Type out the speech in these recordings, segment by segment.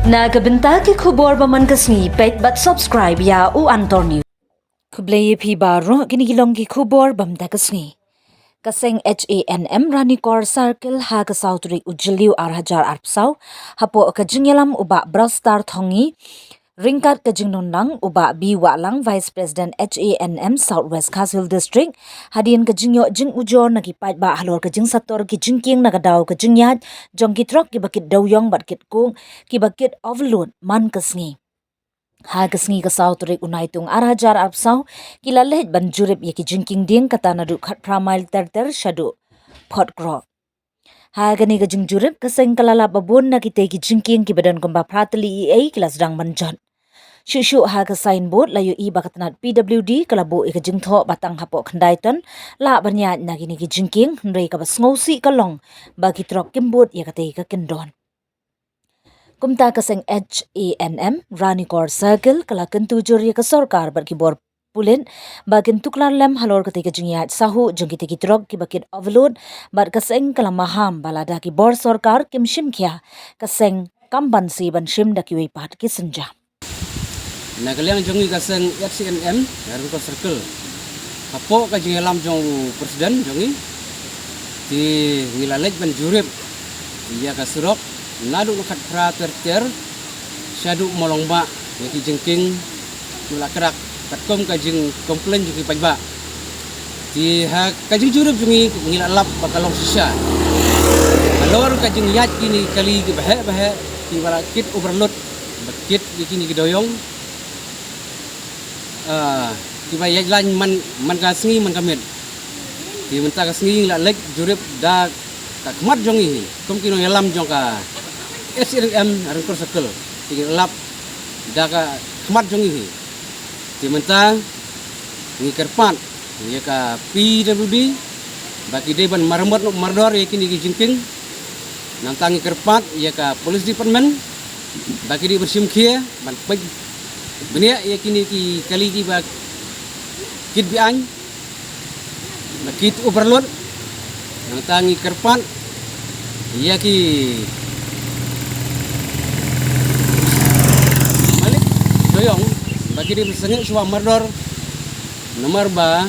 Nagabenta ki khubor baman kasni pet but subscribe ya u antor news. Kubleye phi baro ginigilong ki khubor bamda kasni. Kaseng HANM Ranikor Circle ha ka Sautri Ujiliu Arhajar Arpsau hapo ka jingyalam uba Brastar Thongi Ringkat ka jingnonang uba Biwa lang Vice President HANM Southwest Kasil District hadian ka jingyo jing ujor nagipat ba halor ka jing sator ki jingkieng nagadaw ka jingiaid jong ki trok ki bakit dawyong bat kit kung ki bakit overload man kasngi. Hagasngi ka Sautri unaitung Arhajar Arpsau kilalehit banjurip ya ki jingking ding kata nadu khat pramail ter shadu potgro. Hagani ka jingjurip kaseng kalala babon na kitay ki jingking ki badan kumba pratali kila Sdang manjan. Shushu haga signboard layu bakatanat PWD kalabo ika jingtho batang hapo khandaiton la banya nagini ki jingking nrei ka basngausi kalong bagi trok kimbut ya katay ka kendon. Kumta kaseng HANM Ranikor Circle kala kentujur ya ka sorkar berkibor pulin bagin tuklar lem halor ketika jingiaid sahu jeng kita trok ki bakit overload bar kaseng kala maham balada ki bor sorkar kim shim kya kaseng kamban si ban shim da ki wipat ki senja. Nagaliang jongi kaseng HANM Ranikor Circle apo ka jingalam jong presiden jongi di ngilalej ban jurip iya ka surok nadu lukat pra ter syadu molongba yaki jengking nula kerak katkom kajing komplain jungi pajba di ha kajing jurip jungi ngilalap bakalong sisa alor kajing yat kini kali ki bahe ki wala kit overload bakit kini gidoyong ki bayaj lan man kasngi man kamit di menta kasngi la lek jurip da kakmat jongi kom kino yalam jong ka HANM Ranikor Circle tinggal lap da ka kmat jongi di menta ni kerpat ya ka PWD bagi deban marmot no mardor ya kini jingking nantangi kerpat ya ka police department bagi di bersimkhia ban pej benia ya kini ki kali ki bag kit bian kit overload nantangi kerpat ya ki balik doyong bagi di bersengit suam mardor nomor ba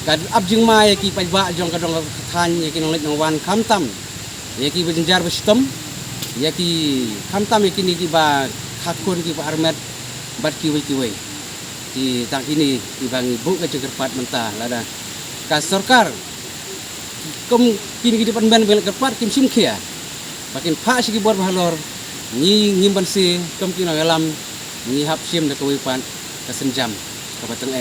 kad abjing ma ya ki pajba jong kadong khan ya ki nolek wan kamtam ya ki berjenjar bestom ya ki kamtam ya kini ki ba khakun ki ba armet bat ki wei di tang ini ki bang ibu ka jegerpat mentah lada ka sorkar kom kini ki depan ban bel kerpat kim sim kia bakin pa sigi bor bahalor ni ngimban si kom kino yalam ni hap sim da ka wipan ka senjam ka bateng